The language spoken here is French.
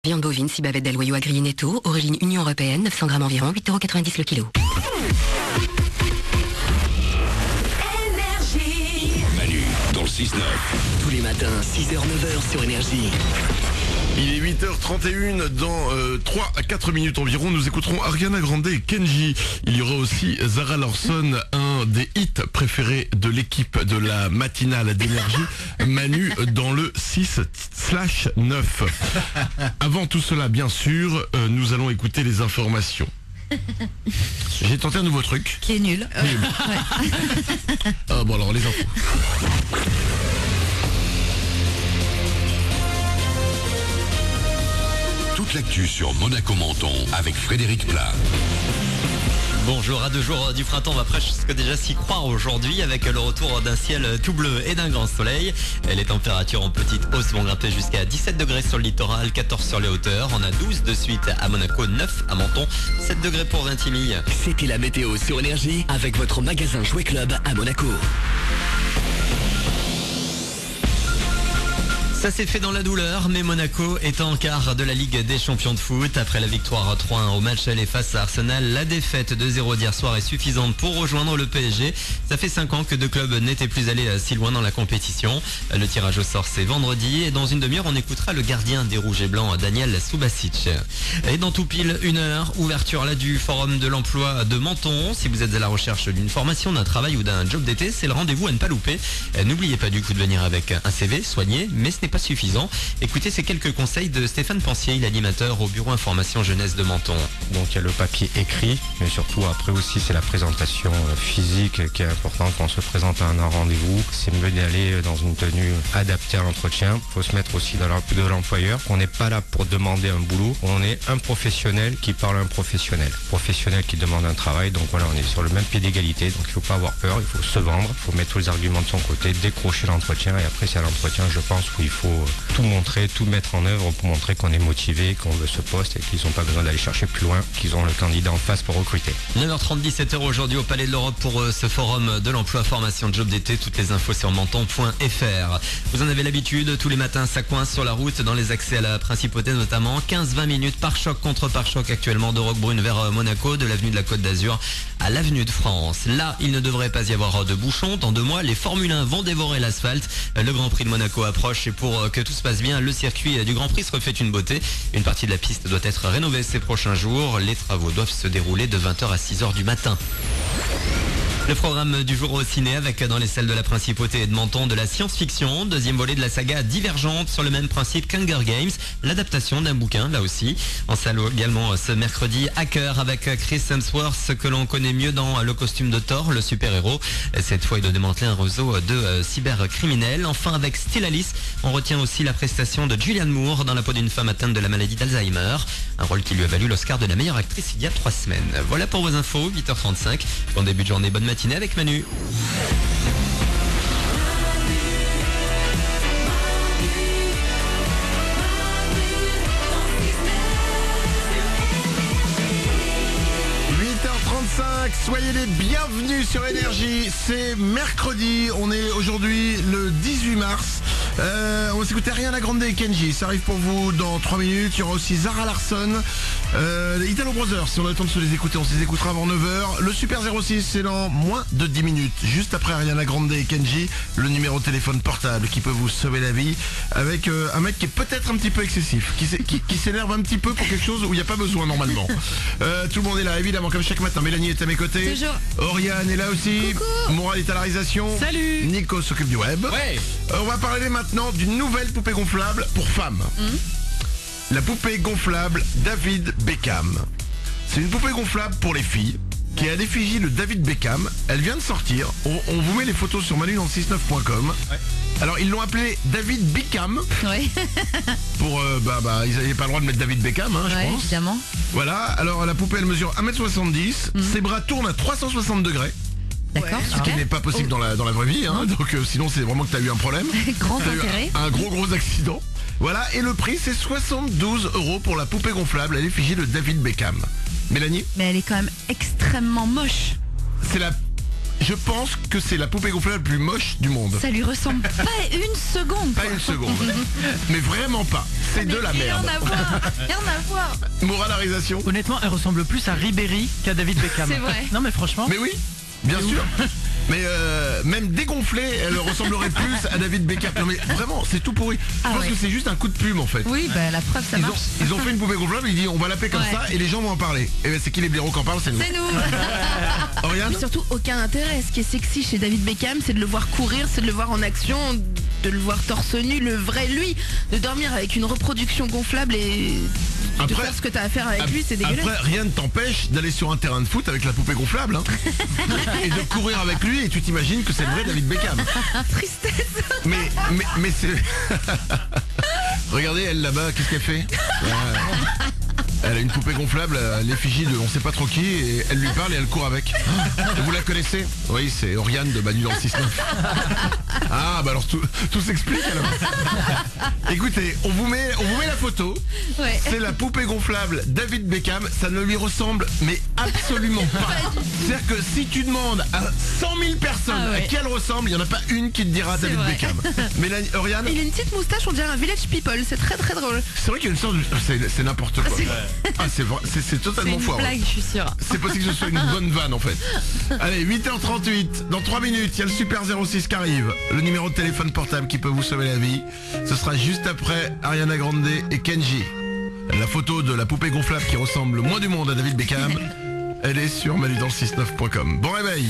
Viande bovine, 6 bavettes d'Aloyau Agri Netto, origine Union Européenne, 900 grammes environ, 8,90 € le kilo. Manu, dans le 6-9. Tous les matins, 6h, 9h sur Énergie. Il est 8h31, dans 3 à 4 minutes environ, nous écouterons Ariana Grande et Kenji. Il y aura aussi Zara Larsson, un des hits préférés de l'équipe de la matinale d'Énergie, Manu, dans le 6/9. Avant tout cela, bien sûr, nous allons écouter les informations. J'ai tenté un nouveau truc. Qui est nul. Ah bon alors, les infos. Toute l'actu sur Monaco-Menton avec Frédéric Plat. Bonjour, à 2 jours du printemps, on va presque déjà s'y croire aujourd'hui avec le retour d'un ciel tout bleu et d'un grand soleil. Les températures en petite hausse vont grimper jusqu'à 17 degrés sur le littoral, 14 sur les hauteurs. On a 12 de suite à Monaco, 9 à Menton, 7 degrés pour Vintimille. C'était la météo sur Énergie avec votre magasin Jouet Club à Monaco. Ça s'est fait dans la douleur, mais Monaco est en quart de la Ligue des champions de foot. Après la victoire 3-1 au match aller face à Arsenal, la défaite 2-0 d'hier soir est suffisante pour rejoindre le PSG. Ça fait 5 ans que deux clubs n'étaient plus allés si loin dans la compétition. Le tirage au sort c'est vendredi et dans une demi-heure on écoutera le gardien des Rouges et Blancs, Daniel Subasic. Et dans tout pile 1 heure, ouverture là du forum de l'emploi de Menton. Si vous êtes à la recherche d'une formation, d'un travail ou d'un job d'été, c'est le rendez-vous à ne pas louper. N'oubliez pas du coup de venir avec un CV soigné, mais ce n'est pas suffisant. Écoutez ces quelques conseils de Stéphane Pensier, l'animateur au bureau information jeunesse de Menton. Donc il y a le papier écrit, mais surtout après aussi c'est la présentation physique qui est importante quand on se présente à un rendez-vous. C'est mieux d'aller dans une tenue adaptée à l'entretien. Il faut se mettre aussi dans la peau de l'employeur. On n'est pas là pour demander un boulot, on est un professionnel qui parle à un professionnel. Professionnel qui demande un travail, donc voilà, on est sur le même pied d'égalité. Donc il ne faut pas avoir peur, il faut se vendre, il faut mettre tous les arguments de son côté, décrocher l'entretien et après c'est à l'entretien je pense où il faut tout montrer, tout mettre en œuvre pour montrer qu'on est motivé, qu'on veut ce poste et qu'ils n'ont pas besoin d'aller chercher plus loin, qu'ils ont le candidat en face pour recruter. 9h30, 17h aujourd'hui au Palais de l'Europe pour ce forum de l'emploi formation job d'été. Toutes les infos sur menton.fr. Vous en avez l'habitude, tous les matins ça coince sur la route, dans les accès à la principauté notamment. 15-20 minutes par choc contre par choc actuellement de Roquebrune vers Monaco, de l'avenue de la Côte d'Azur à l'avenue de France. Là, il ne devrait pas y avoir de bouchons. Dans 2 mois, les Formule 1 vont dévorer l'asphalte. Le Grand Prix de Monaco approche et pour que tout se passe bien, le circuit du Grand Prix se refait une beauté. Une partie de la piste doit être rénovée ces prochains jours. Les travaux doivent se dérouler de 20h à 6h du matin. Le programme du jour au ciné avec dans les salles de la Principauté et de Menton de la science-fiction, 2e volet de la saga Divergente sur le même principe qu'Hunger Games, l'adaptation d'un bouquin là aussi. En salle également ce mercredi Hacker avec Chris Hemsworth, ce que l'on connaît mieux dans le costume de Thor, le super-héros. Cette fois il doit démanteler un réseau de cybercriminels. Enfin avec Still Alice, on retient aussi la prestation de Julianne Moore dans la peau d'une femme atteinte de la maladie d'Alzheimer. Un rôle qui lui a valu l'Oscar de la meilleure actrice il y a 3 semaines. Voilà pour vos infos, 8h35. Bon début de journée, bonne matinée avec Manu. Soyez les bienvenus sur Énergie. C'est mercredi, on est aujourd'hui le 18 mars. On va s'écouter Ariana Grande et Kenji. Ça arrive pour vous dans 3 minutes. Il y aura aussi Zara Larsson, les Italo Brothers. Si on a le temps de se les écouter, on se les écoutera avant 9h. Le Super 06, c'est dans moins de 10 minutes. Juste après Ariana Grande et Kenji, le numéro de téléphone portable qui peut vous sauver la vie. Avec un mec qui est peut-être un petit peu excessif, qui s'énerve un petit peu pour quelque chose où il n'y a pas besoin normalement. Tout le monde est là, évidemment, comme chaque matin. Mélanie est à mes côtés. Toujours. Oriane est là aussi. Coucou. Moral est à la réalisation. Salut. Nico s'occupe du web. Ouais. On va parler maintenant d'une nouvelle poupée gonflable pour femmes. La poupée gonflable David Beckham. C'est une poupée gonflable pour les filles qui a à l'effigie de David Beckham. Elle vient de sortir. On vous met les photos sur manu69.com. Ouais. Alors ils l'ont appelé David Beckham. Oui. Pour ils n'avaient pas le droit de mettre David Beckham, je pense. Évidemment. Voilà. Alors la poupée elle mesure 1m70. Ses bras tournent à 360 degrés. D'accord. Ce qui n'est pas possible dans la vraie vie, donc sinon c'est vraiment que tu as eu un problème. Grand intérêt. Un gros accident. Voilà, et le prix c'est 72 € pour la poupée gonflable à l'effigie de David Beckham. Mélanie ? Mais elle est quand même extrêmement moche. C'est la je pense que c'est la poupée gonflable la plus moche du monde. Ça lui ressemble pas une seconde. Pas une seconde. Mais vraiment pas. C'est de la merde. Rien à voir. Rien à voir. Moralarisation. Honnêtement, elle ressemble plus à Ribéry qu'à David Beckham. C'est vrai. Non mais franchement. Mais oui, bien sûr. Mais même dégonflée, elle ressemblerait plus à David Beckham. Non mais vraiment, c'est tout pourri. Je pense que c'est juste un coup de plume en fait. Oui, bah la preuve, ça marche. Ils ont fait une poupée gonflable, ils disent on va l'appeler comme ça et les gens vont en parler. Et ben c'est qui les blaireaux qui en parlent, c'est nous. C'est nous. Oriane Mais surtout aucun intérêt. Ce qui est sexy chez David Beckham, c'est de le voir courir, c'est de le voir en action, de le voir torse nu, le vrai lui, de dormir avec une reproduction gonflable et de Après- faire ce que t'as à faire avec lui, c'est dégueulasse. Après, rien ne t'empêche d'aller sur un terrain de foot avec la poupée gonflable hein, et de courir avec lui et tu t'imagines que c'est le vrai David Beckham. Tristesse. Mais c'est... Regardez, elle là-bas, qu'est-ce qu'elle fait Elle a une poupée gonflable à l'effigie de on sait pas trop qui et elle lui parle et elle court avec. Vous la connaissez? Oui, c'est Oriane de Manu dans le 6-9. Ah bah alors tout s'explique alors. Écoutez, on vous met la photo. Ouais. C'est la poupée gonflable David Beckham. Ça ne lui ressemble mais absolument pas. C'est-à-dire que si tu demandes à 100 000 personnes Ah ouais. à qui elle ressemble, il n'y en a pas une qui te dira C'est David vrai. Beckham. Mélanie, Oriane, Il a une petite moustache, on dirait un village people, c'est très très drôle. c'est vrai qu'il y a une sorte de... C'est n'importe quoi. Ah, c'est vrai, c'est C'est totalement une foireux. blague, je suis sûre. C'est possible que ce soit une bonne vanne en fait. Allez, 8h38, dans 3 minutes, il y a le Super 06 qui arrive. Le numéro de téléphone portable qui peut vous sauver la vie. Ce sera juste après Ariana Grande et Kenji. La photo de la poupée gonflable qui ressemble le moins du monde à David Beckham, elle est sur manudanle69.com. Bon réveil.